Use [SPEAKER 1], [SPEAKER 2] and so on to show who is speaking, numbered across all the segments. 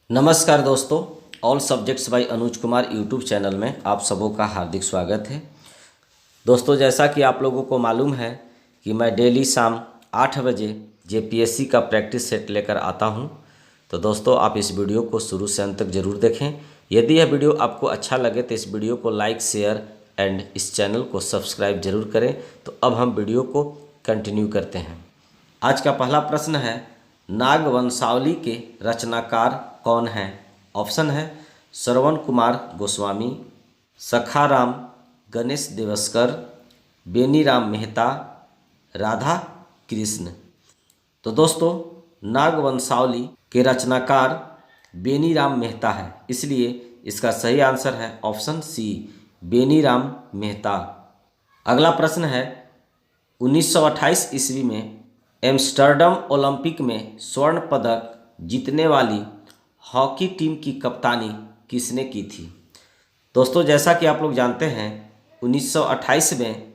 [SPEAKER 1] नमस्कार दोस्तों, all subjects bye Anuj Kumar YouTube channel में आप सबों का हार्दिक स्वागत है। दोस्तों, जैसा कि आप लोगों को मालूम है कि मैं डेली शाम 8 बजे जेपीएससी का प्रैक्टिस सेट लेकर आता हूं। तो दोस्तों, आप इस वीडियो को शुरू से अंत तक ज़रूर देखें। यदि यह वीडियो आपको अच्छा लगे तो इस वीडियो को लाइक, शेयर एंड इस चैनल को सब्सक्राइब जरूर करें। तो अब हम वीडियो को कंटिन्यू करते हैं। आज का पहला प्रश्न है, नागवंशावली के रचनाकार कौन हैं? ऑप्शन है श्रवण कुमार गोस्वामी, सखाराम गणेश देवस्कर, बेनीराम मेहता, राधा कृष्ण। तो दोस्तों, नागवंशावली के रचनाकार बेनीराम मेहता है, इसलिए इसका सही आंसर है ऑप्शन सी, बेनीराम मेहता। अगला प्रश्न है, 1928 ईस्वी में एम्स्टर्डम ओलंपिक में स्वर्ण पदक जीतने वाली हॉकी टीम की कप्तानी किसने की थी? दोस्तों, जैसा कि आप लोग जानते हैं, 1928 में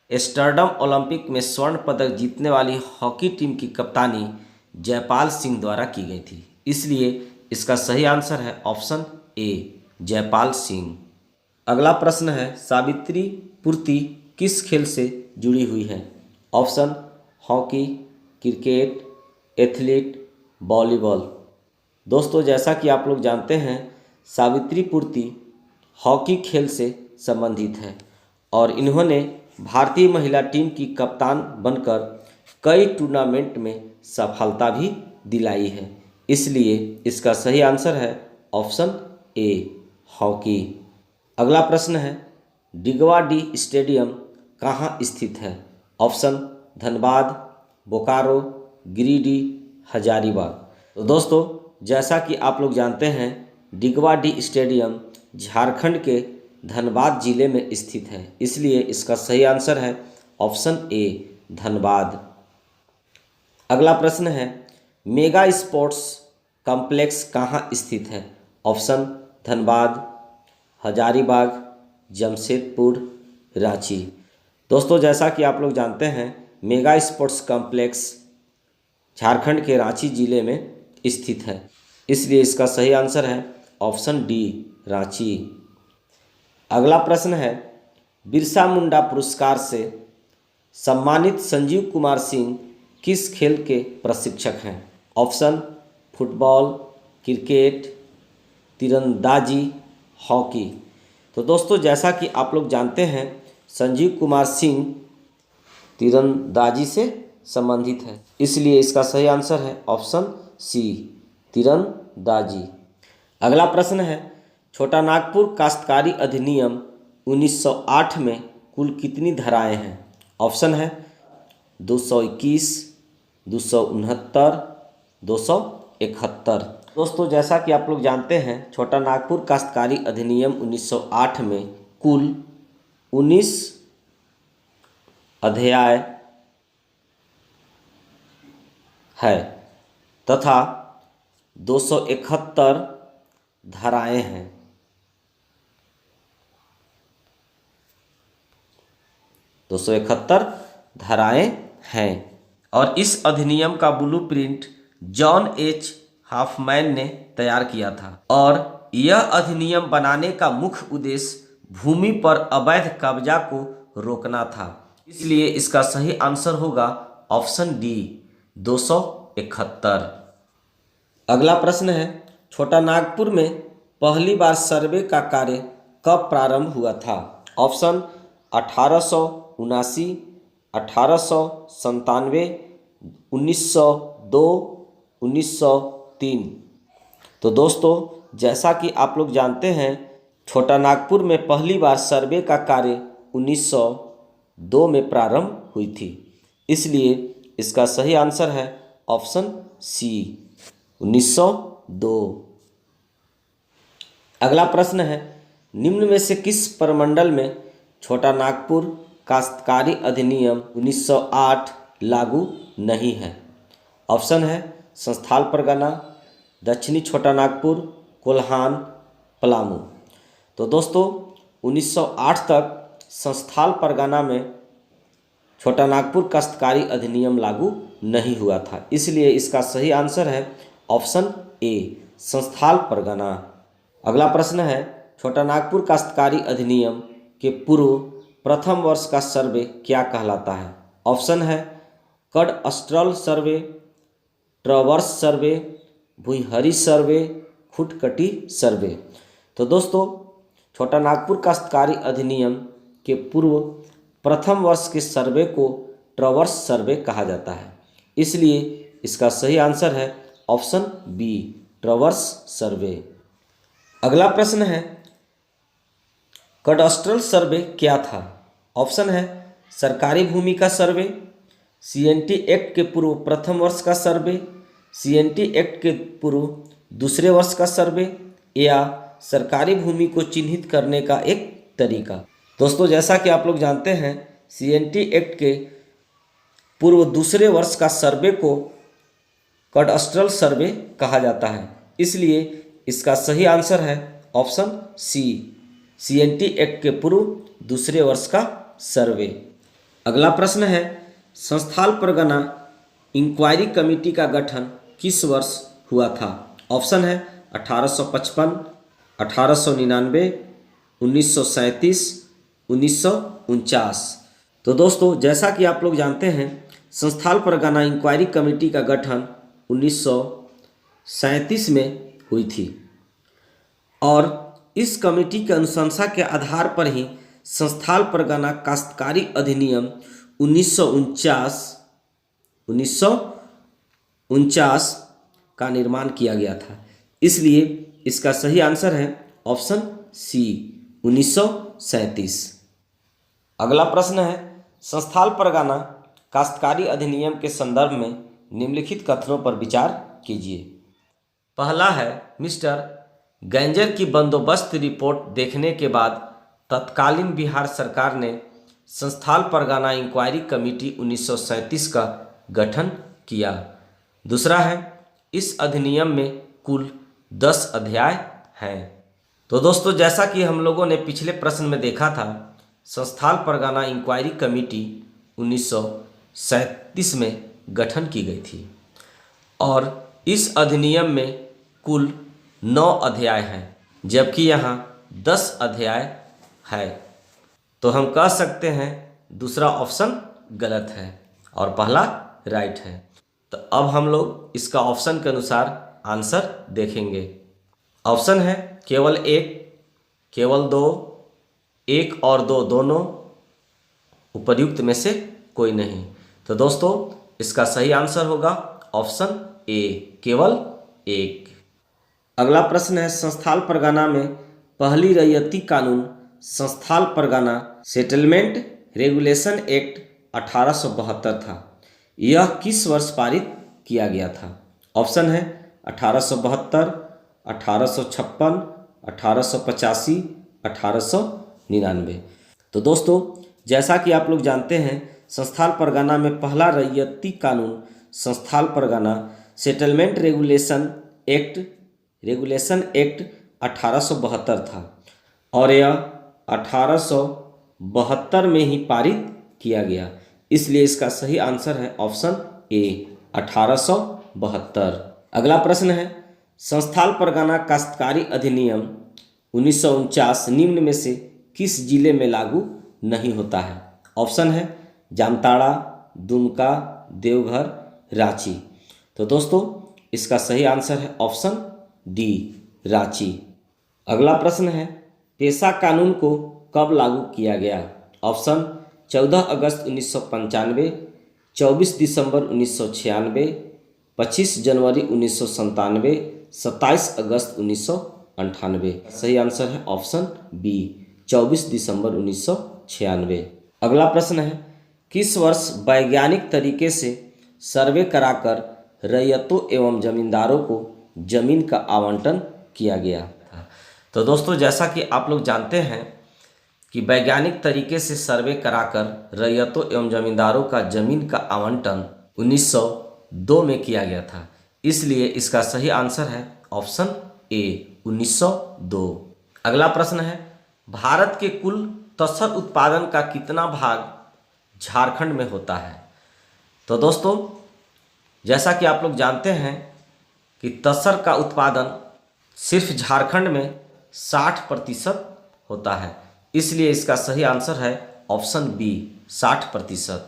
[SPEAKER 1] एम्स्टर्डम ओलंपिक में स्वर्ण पदक जीतने वाली हॉकी टीम की कप्तानी जयपाल सिंह द्वारा की गई थी, इसलिए इसका सही आंसर है ऑप्शन ए, जयपाल सिंह। अगला प्रश्न है, सावित्री पूर्ति किस खेल से जुड़ी हुई है? Option hockey, cricket, athlete, volleyball. दोस्तों, जैसा कि आप लोग जानते हैं, सावित्री पूर्ति हॉकी खेल से संबंधित है और इन्होंने भारतीय महिला टीम की कप्तान बनकर कई टूर्नामेंट में सफलता भी दिलाई है, इसलिए इसका सही आंसर है ऑप्शन ए, हॉकी। अगला प्रश्न है, डिगवा डी स्टेडियम कहाँ स्थित है? ऑप्शन धनबाद, बोकारो, गिरिडीह, हजारीबाग। तो दोस्तों, जैसा कि आप लोग जानते हैं, डिगवा डी स्टेडियम झारखंड के धनबाद जिले में स्थित है, इसलिए इसका सही आंसर है ऑप्शन ए, धनबाद। अगला प्रश्न है, मेगा स्पोर्ट्स कॉम्प्लेक्स कहाँ स्थित है? ऑप्शन धनबाद, हजारीबाग, जमशेदपुर, रांची। दोस्तों, जैसा कि आप लोग जानते हैं, मेगा स्पोर्ट्स कॉम्प्लेक्स झारखंड के रांची जिले में स्थित है, इसलिए इसका सही आंसर है ऑप्शन डी, रांची। अगला प्रश्न है, बिरसा मुंडा पुरस्कार से सम्मानित संजीव कुमार सिंह किस खेल के प्रशिक्षक हैं? ऑप्शन फुटबॉल, क्रिकेट, तीरंदाजी, हॉकी। तो दोस्तों, जैसा कि आप लोग जानते हैं, संजीव कुमार सिंह तीरंदाजी से संबंधित है, इसलिए इसका सही आंसर है ऑप्शन सी, तीरंदाजी। अगला प्रश्न है, छोटा नागपुर काश्तकारी अधिनियम 1908 में कुल कितनी धाराएं हैं? ऑप्शन है 221, 269, 271। दोस्तों, जैसा कि आप लोग जानते हैं, छोटा नागपुर काश्तकारी अधिनियम 1908 में कुल 19 अध्याय है तथा 271 धाराएं हैं। धाराएं हैं और इस अधिनियम का ब्लूप्रिंट जॉन एच हाफमैन ने तैयार किया था और यह अधिनियम बनाने का मुख्य उद्देश्य भूमि पर अवैध कब्जा को रोकना था, इसलिए इसका सही आंसर होगा ऑप्शन डी, 271। अगला प्रश्न है, छोटा नागपुर में पहली बार सर्वे का कार्य कब प्रारंभ हुआ था? ऑप्शन 1879, 1897, 1902, 1903। तो दोस्तों, जैसा कि आप लोग जानते हैं, छोटा नागपुर में पहली बार सर्वे का कार्य 1902 में प्रारंभ हुई थी, इसलिए इसका सही आंसर है ऑप्शन सी, 1902। अगला प्रश्न है, निम्न में से किस प्रमंडल में छोटा नागपुर काश्तकारी अधिनियम 1908 लागू नहीं है? ऑप्शन है संस्थाल परगना, दक्षिणी छोटा नागपुर, कोल्हान, पलामू। तो दोस्तों, 1908 तक संस्थाल परगना में छोटा नागपुर काश्तकारी अधिनियम लागू नहीं हुआ था, इसलिए इसका सही आंसर है ऑप्शन ए, संस्थाल परगना। अगला प्रश्न है, छोटा नागपुर काश्तकारी अधिनियम के पूर्व प्रथम वर्ष का सर्वे क्या कहलाता है? ऑप्शन है कड़अस्ट्रल सर्वे, ट्रवर्स सर्वे, भुईहरी सर्वे, खुटकटी सर्वे। तो दोस्तों, छोटा नागपुर काश्तकारी अधिनियम के पूर्व प्रथम वर्ष के सर्वे को ट्रवर्स सर्वे कहा जाता है, इसलिए इसका सही आंसर है ऑप्शन बी, ट्रवर्स सर्वे। अगला प्रश्न है, कड़अस्ट्रल सर्वे क्या था? ऑप्शन है सरकारी भूमि का सर्वे, सीएनटी एक्ट के पूर्व प्रथम वर्ष का सर्वे, सीएनटी एक्ट के पूर्व दूसरे वर्ष का सर्वे, या सरकारी भूमि को चिन्हित करने का एक तरीका। दोस्तों, जैसा कि आप लोग जानते हैं, सीएनटी एक्ट के पूर्व दूसरे वर्ष का सर्वे को कड़अस्ट्रल सर्वे कहा जाता है, इसलिए इसका सही आंसर है ऑप्शन सी, सीएनटी एक्ट के पूर्व दूसरे वर्ष का सर्वे। अगला प्रश्न है, संस्थाल परगना इंक्वायरी कमेटी का गठन किस वर्ष हुआ था? ऑप्शन है 1855, 1899, 1937, 1949। तो दोस्तों, जैसा कि आप लोग जानते हैं, संस्थाल परगना इंक्वायरी कमेटी का गठन 1937 में हुई थी और इस कमेटी की अनुशंसा के आधार पर ही संस्थाल परगना काश्तकारी अधिनियम 1949 का निर्माण किया गया था, इसलिए इसका सही आंसर है ऑप्शन सी, 1937। अगला प्रश्न है, संस्थाल परगना काश्तकारी अधिनियम के संदर्भ में निम्नलिखित कथनों पर विचार कीजिए। पहला है, मिस्टर गैंजर की बंदोबस्त रिपोर्ट देखने के बाद तत्कालीन बिहार सरकार ने संस्थाल परगना इंक्वायरी कमेटी 1937 का गठन किया। दूसरा है, इस अधिनियम में कुल 10 अध्याय हैं। तो दोस्तों, जैसा कि हम लोगों ने पिछले प्रश्न में देखा था, संस्थाल परगना इंक्वायरी कमेटी 1937 में गठन की गई थी और इस अधिनियम में कुल 9 अध्याय हैं, जबकि यहाँ 10 अध्याय है। तो हम कह सकते हैं दूसरा ऑप्शन गलत है और पहला राइट है। तो अब हम लोग इसका ऑप्शन के अनुसार आंसर देखेंगे। ऑप्शन है केवल 1, केवल 2, 1 और 2 दोनों, उपर्युक्त में से कोई नहीं। तो दोस्तों, इसका सही आंसर होगा ऑप्शन ए, केवल 1। अगला प्रश्न है, संस्थाल परगना में पहली रैयती कानून संस्थाल परगना सेटलमेंट रेगुलेशन एक्ट 1872 था। यह किस वर्ष पारित किया गया था? ऑप्शन है 1872, 1856, 1885, 1899। तो दोस्तों, जैसा कि आप लोग जानते हैं, संस्थाल परगना में पहला रैयती कानून संस्थाल परगना सेटलमेंट रेगुलेशन एक्ट 1872 था और यह 1872 में ही पारित किया गया, इसलिए इसका सही आंसर है ऑप्शन ए, 1872। अगला प्रश्न है, संस्थाल परगना काश्तकारी अधिनियम 1949 निम्न में से किस जिले में लागू नहीं होता है? ऑप्शन है जामताड़ा, दुमका, देवघर, रांची। तो दोस्तों, इसका सही आंसर है ऑप्शन डी, रांची। अगला प्रश्न है, पेशा कानून को कब लागू किया गया? ऑप्शन 14 अगस्त 1995, 24 दिसंबर 1996, 25 जनवरी 1997, 27 अगस्त 1998। सही आंसर है ऑप्शन बी, 24 दिसंबर 1996। अगला प्रश्न है, किस वर्ष वैज्ञानिक तरीके से सर्वे कराकर रैयतों एवं जमींदारों को जमीन का आवंटन किया गया था? तो दोस्तों, जैसा कि आप लोग जानते हैं कि वैज्ञानिक तरीके से सर्वे कराकर रैयतों एवं जमींदारों का जमीन का आवंटन 1902 में किया गया था, इसलिए इसका सही आंसर है ऑप्शन ए, 1902। अगला प्रश्न है, भारत के कुल तसर उत्पादन का कितना भाग झारखंड में होता है? तो दोस्तों, जैसा कि आप लोग जानते हैं कि तसर का उत्पादन सिर्फ झारखंड में 60% होता है, इसलिए इसका सही आंसर है ऑप्शन बी 60%।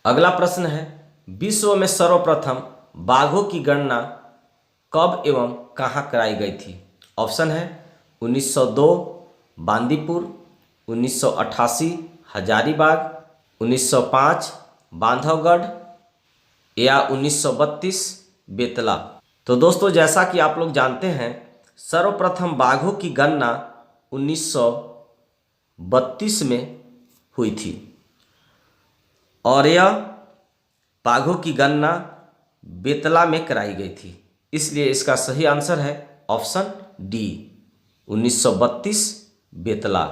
[SPEAKER 1] अगला प्रश्न है, विश्व में सर्वप्रथम बाघों की गणना कब एवं कहाँ कराई गई थी? ऑप्शन है 1902 बांदीपुर, 1988 हजारीबाग, 1905 बांधवगढ़ या 1932 बेतला। तो दोस्तों जैसा कि आप लोग जानते हैं, सर्वप्रथम बाघों की गणना 1932 में हुई थी और यह बाघों की गणना बेतला में कराई गई थी, इसलिए इसका सही आंसर है ऑप्शन डी 1932 बेतला।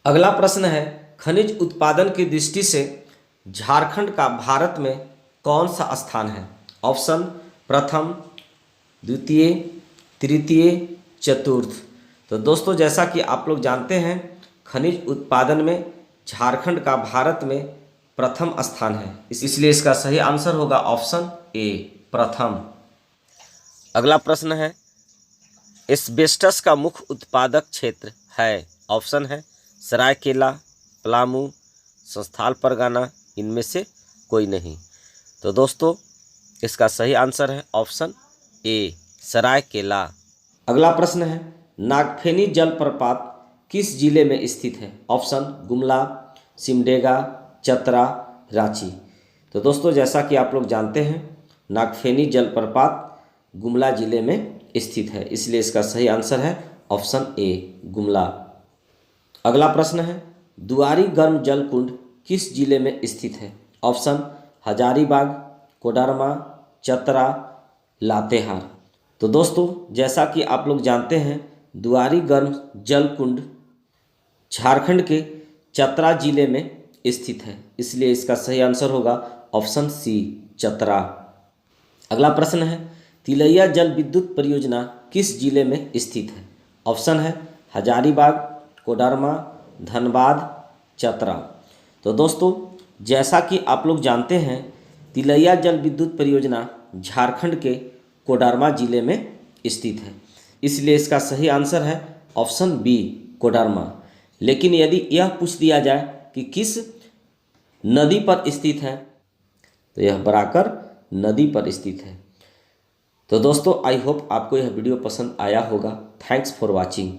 [SPEAKER 1] अगला प्रश्न है, खनिज उत्पादन की दृष्टि से झारखंड का भारत में कौन सा स्थान है? ऑप्शन प्रथम, द्वितीय, तृतीय, चतुर्थ। तो दोस्तों जैसा कि आप लोग जानते हैं, खनिज उत्पादन में झारखंड का भारत में प्रथम स्थान है, इसलिए इसका सही आंसर होगा ऑप्शन ए प्रथम। अगला प्रश्न है, एस्बेस्टस का मुख्य उत्पादक क्षेत्र है? ऑप्शन है सरायकेला, पलामू, संथाल परगना, इनमें से कोई नहीं। तो दोस्तों इसका सही आंसर है ऑप्शन ए सरायकेला। अगला प्रश्न है, नागफेनी जलप्रपात किस जिले में स्थित है? ऑप्शन गुमला, सिमडेगा, चतरा, रांची। तो दोस्तों जैसा कि आप लोग जानते हैं, नागफेनी जलप्रपात गुमला जिले में स्थित है, इसलिए इसका सही आंसर है ऑप्शन ए गुमला। अगला प्रश्न है, दुआरी गर्म जल कुंड किस जिले में स्थित है? ऑप्शन हजारीबाग, कोडरमा, चतरा, लातेहार। तो दोस्तों जैसा कि आप लोग जानते हैं, दुआरी गर्म जल कुंड झारखंड के चतरा जिले में स्थित है, इसलिए इसका सही आंसर होगा ऑप्शन सी चतरा। अगला प्रश्न है, तिलैया जल विद्युत परियोजना किस जिले में स्थित है? ऑप्शन है हजारीबाग, कोडरमा, धनबाद, चतरा। तो दोस्तों जैसा कि आप लोग जानते हैं, तिलैया जल विद्युत परियोजना झारखंड के कोडरमा जिले में स्थित है, इसलिए इसका सही आंसर है ऑप्शन बी कोडरमा। लेकिन यदि यह पूछ दिया जाए कि किस नदी पर स्थित है, तो यह बराकर नदी पर स्थित है। तो दोस्तों आई होप आपको यह वीडियो पसंद आया होगा। Thanks for watching.